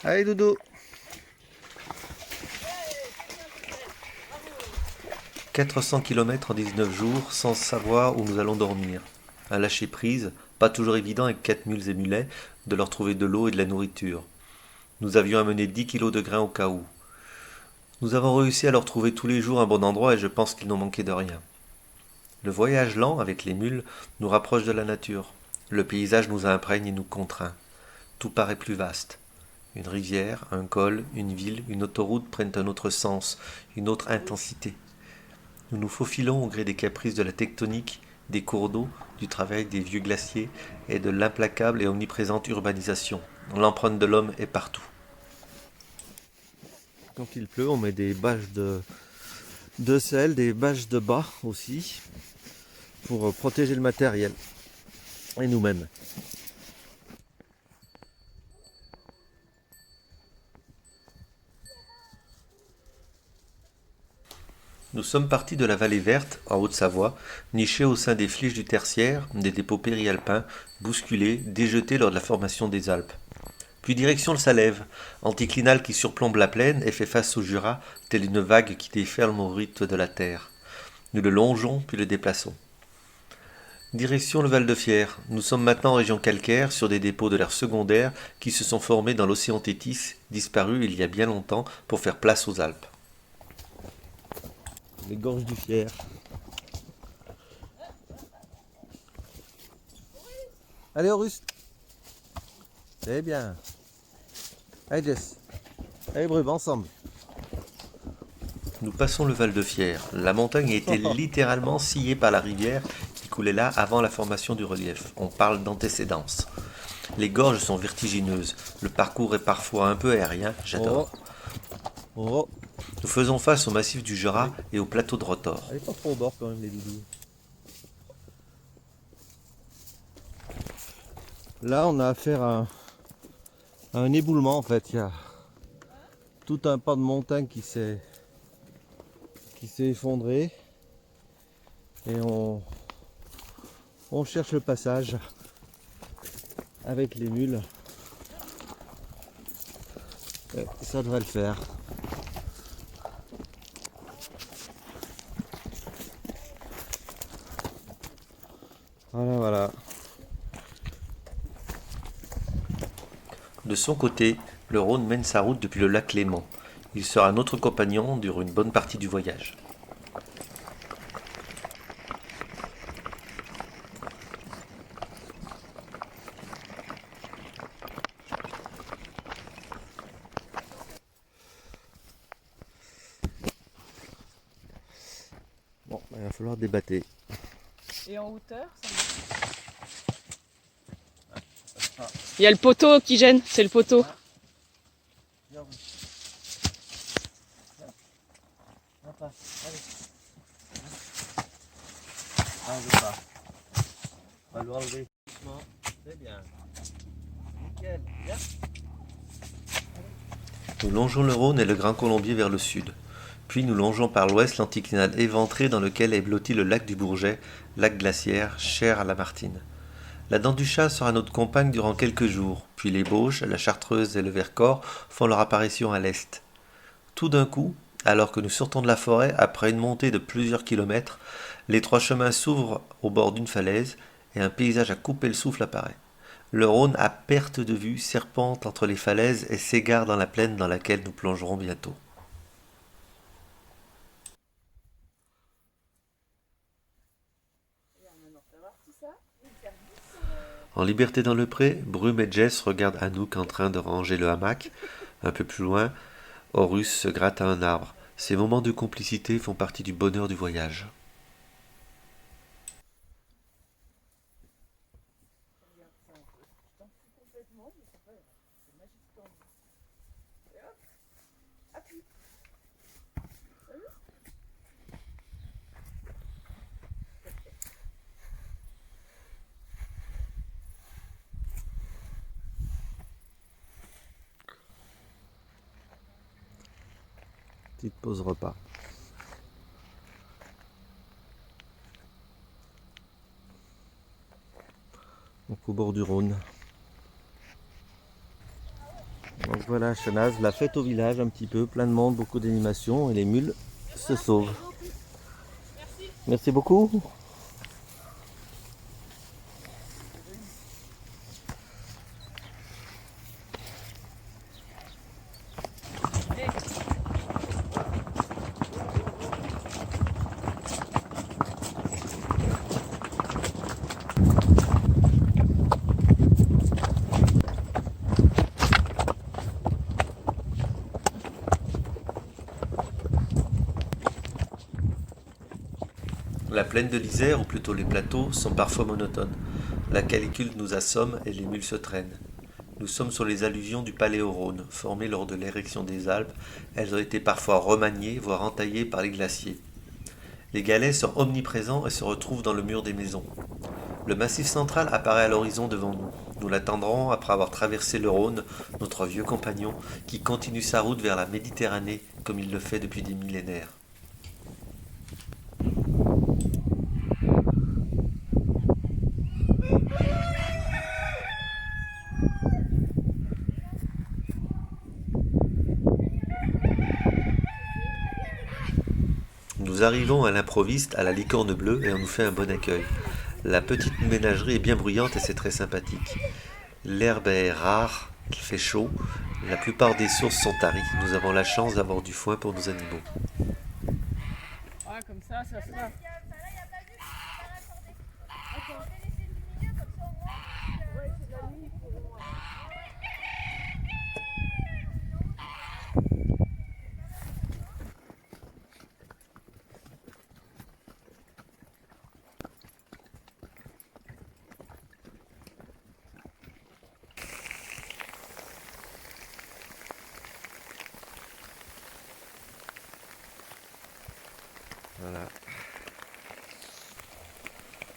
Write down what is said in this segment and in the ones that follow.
Allez dodo. 400 km en 19 jours sans savoir où nous allons dormir. Un lâcher prise, pas toujours évident avec 4 mules et mulets, de leur trouver de l'eau et de la nourriture. Nous avions amené 10 kilos de grains au cas où. Nous avons réussi à leur trouver tous les jours un bon endroit et je pense qu'ils n'ont manqué de rien. Le voyage lent avec les mules nous rapproche de la nature. Le paysage nous imprègne et nous contraint. Tout paraît plus vaste. Une rivière, un col, une ville, une autoroute prennent un autre sens, une autre intensité. Nous nous faufilons au gré des caprices de la tectonique, des cours d'eau, du travail des vieux glaciers et de l'implacable et omniprésente urbanisation. L'empreinte de l'homme est partout. Quand il pleut, on met des bâches de sel, des bâches de bas aussi, pour protéger le matériel et nous-mêmes. Nous sommes partis de la vallée verte, en Haute-Savoie, nichés au sein des flysch du Tertiaire, des dépôts périalpins, bousculés, déjetés lors de la formation des Alpes. Puis direction le Salève, anticlinal qui surplombe la plaine et fait face au Jura, telle une vague qui déferle au rythme de la terre. Nous le longeons, puis le déplaçons. Direction le Val de Fière. Nous sommes maintenant en région calcaire, sur des dépôts de l'ère secondaire qui se sont formés dans l'océan Tétis, disparu il y a bien longtemps pour faire place aux Alpes. Les gorges du Fier. Allez Horus. C'est bien. Allez Jess. Allez Brub, ensemble. Nous passons le Val de Fière. La montagne a été littéralement sciée par la rivière qui coulait là avant la formation du relief. On parle d'antécédence. Les gorges sont vertigineuses. Le parcours est parfois un peu aérien. J'adore. Oh. Nous faisons face au massif du Jura et au plateau de Rotor. Elle est pas trop au bord quand même les doudous. Là on a affaire à un éboulement en fait. Il y a tout un pan de montagne qui s'est effondré et on cherche le passage avec les mules. Et ça devrait le faire. Voilà, voilà. De son côté, le Rhône mène sa route depuis le lac Léman. Il sera notre compagnon durant une bonne partie du voyage. Bon, il va falloir débattre. Et en hauteur, il y a le poteau qui gêne, c'est le poteau. On va l'enlever. C'est bien. Nickel. Bien. Nous longeons le Rhône et le Grand Colombier vers le sud. Puis nous longeons par l'ouest l'anticlinal éventré dans lequel est blotti le lac du Bourget, lac glaciaire, cher à Lamartine. La dent du chat sera notre compagne durant quelques jours, puis les Bauges, la Chartreuse et le Vercors font leur apparition à l'est. Tout d'un coup, alors que nous sortons de la forêt, après une montée de plusieurs kilomètres, les trois chemins s'ouvrent au bord d'une falaise et un paysage à couper le souffle apparaît. Le Rhône, à perte de vue, serpente entre les falaises et s'égare dans la plaine dans laquelle nous plongerons bientôt. En liberté dans le pré, Brume et Jess regardent Anouk en train de ranger le hamac. Un peu plus loin, Horus se gratte à un arbre. Ces moments de complicité font partie du bonheur du voyage. Petite pause repas. Donc au bord du Rhône. Donc voilà Chenaz, la fête au village un petit peu, plein de monde, beaucoup d'animation et les mules se sauvent. Merci beaucoup. La plaine de l'Isère, ou plutôt les plateaux, sont parfois monotones. La canicule nous assomme et les mules se traînent. Nous sommes sur les alluvions du Paléorhône, formées lors de l'érection des Alpes. Elles ont été parfois remaniées, voire entaillées par les glaciers. Les galets sont omniprésents et se retrouvent dans le mur des maisons. Le massif central apparaît à l'horizon devant nous. Nous l'attendrons après avoir traversé le Rhône, notre vieux compagnon, qui continue sa route vers la Méditerranée comme il le fait depuis des millénaires. Nous arrivons à l'improviste, à la licorne bleue, et on nous fait un bon accueil. La petite ménagerie est bien bruyante et c'est très sympathique. L'herbe est rare, il fait chaud, la plupart des sources sont taries. Nous avons la chance d'avoir du foin pour nos animaux. Ouais, comme ça fera. Voilà.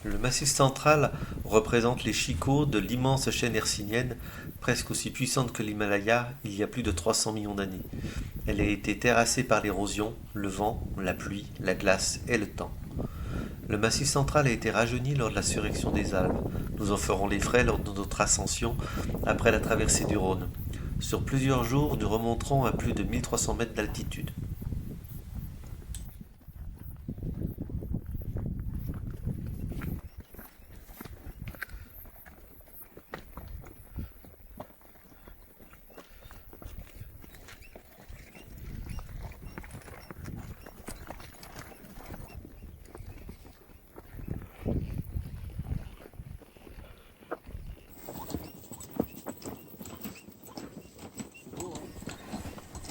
Le massif central représente les chicots de l'immense chaîne hercynienne, presque aussi puissante que l'Himalaya il y a plus de 300 millions d'années. Elle a été terrassée par l'érosion, le vent, la pluie, la glace et le temps. Le massif central a été rajeuni lors de la surrection des Alpes. Nous en ferons les frais lors de notre ascension après la traversée du Rhône. Sur plusieurs jours, nous remonterons à plus de 1300 mètres d'altitude.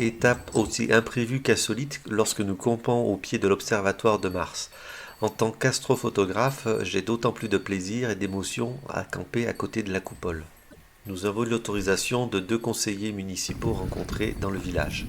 Étape aussi imprévue qu'insolite lorsque nous campons au pied de l'observatoire de Mars. En tant qu'astrophotographe, j'ai d'autant plus de plaisir et d'émotion à camper à côté de la coupole. Nous avons eu l'autorisation de 2 conseillers municipaux rencontrés dans le village.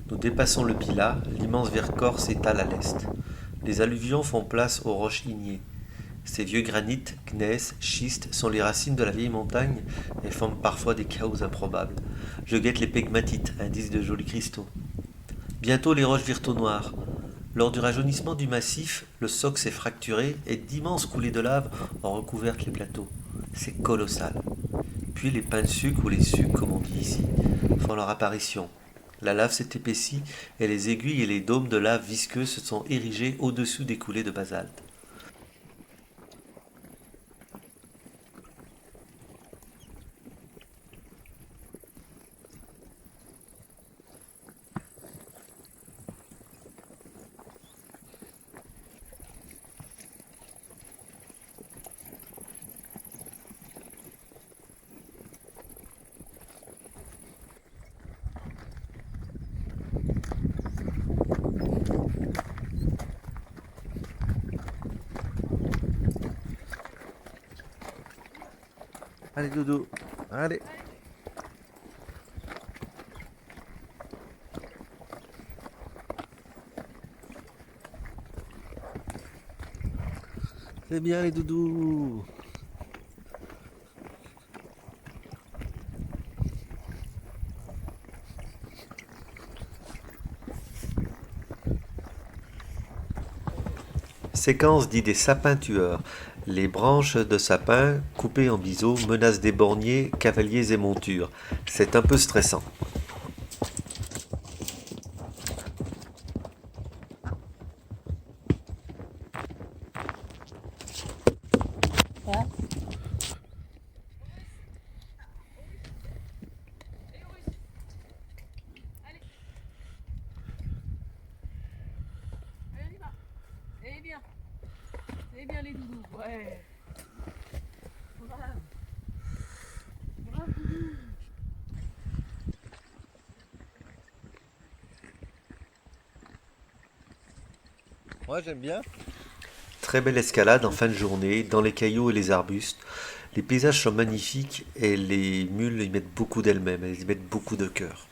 Nous dépassons le Pilat, l'immense Vercors s'étale à l'est. Les alluvions font place aux roches ignées. Ces vieux granites, gneiss, schistes sont les racines de la vieille montagne et forment parfois des chaos improbables. Je guette les pegmatites, indices de jolis cristaux. Bientôt les roches virent au noir. Lors du rajeunissement du massif, le soc s'est fracturé et d'immenses coulées de lave ont recouvert les plateaux. C'est colossal. Puis les pains de sucre ou les sucs, comme on dit ici, font leur apparition. La lave s'est épaissie et les aiguilles et les dômes de lave visqueuse se sont érigés au-dessus des coulées de basalte. Allez, Doudou. Allez. C'est bien, les doudous. Séquence dit des sapins tueurs. Les branches de sapin, coupées en biseaux, menacent des borgniers, cavaliers et montures. C'est un peu stressant. Allez bien les doudous. Ouais. Bravo. Bravo. Moi j'aime bien. Très belle escalade en fin de journée, dans les cailloux et les arbustes. Les paysages sont magnifiques et les mules y mettent beaucoup d'elles-mêmes, elles y mettent beaucoup de cœur.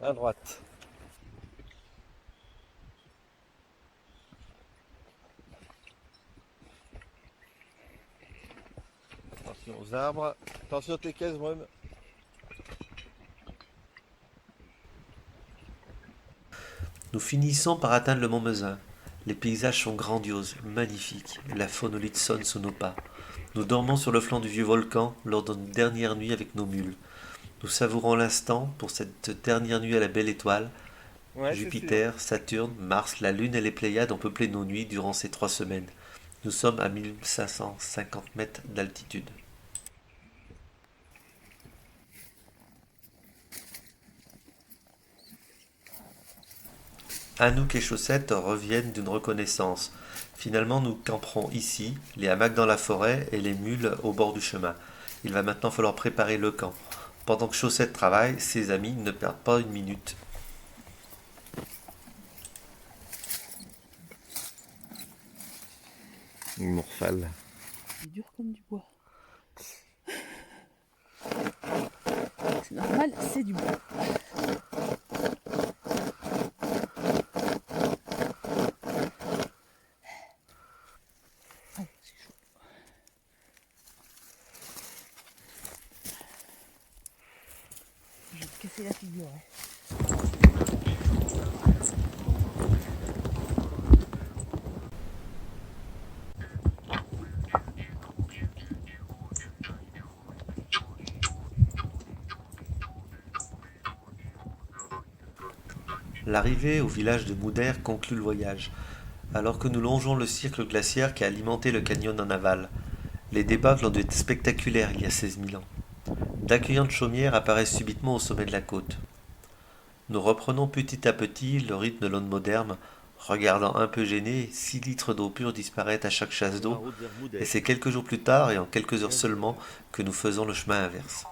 À droite. Attention aux arbres. Attention à tes caisses, moi. Nous finissons par atteindre le mont Mezin. Les paysages sont grandioses, magnifiques. La phonolite sonne sous nos pas. Nous dormons sur le flanc du vieux volcan lors d'une dernière nuit avec nos mules. Nous savourons l'instant pour cette dernière nuit à la belle étoile. Ouais, Jupiter, Saturne, Mars, la Lune et les Pléiades ont peuplé nos nuits durant ces 3 semaines. Nous sommes à 1550 mètres d'altitude. Anouk et Chaussette reviennent d'une reconnaissance. Finalement, nous camperons ici, les hamacs dans la forêt et les mules au bord du chemin. Il va maintenant falloir préparer le camp. Pendant que Chaussette travaille, ses amis ne perdent pas une minute. Morphale. C'est dur comme du bois. C'est normal, c'est du bois. C'est chaud. Je vais te casser la figure. L'arrivée au village de Moudère conclut le voyage, alors que nous longeons le cercle glaciaire qui a alimenté le canyon en aval. Les débâcles ont dû être spectaculaires il y a 16 000 ans. D'accueillantes chaumières apparaissent subitement au sommet de la côte. Nous reprenons petit à petit le rythme de l'eau moderne, regardant un peu gêné 6 litres d'eau pure disparaître à chaque chasse d'eau, et c'est quelques jours plus tard et en quelques heures seulement que nous faisons le chemin inverse.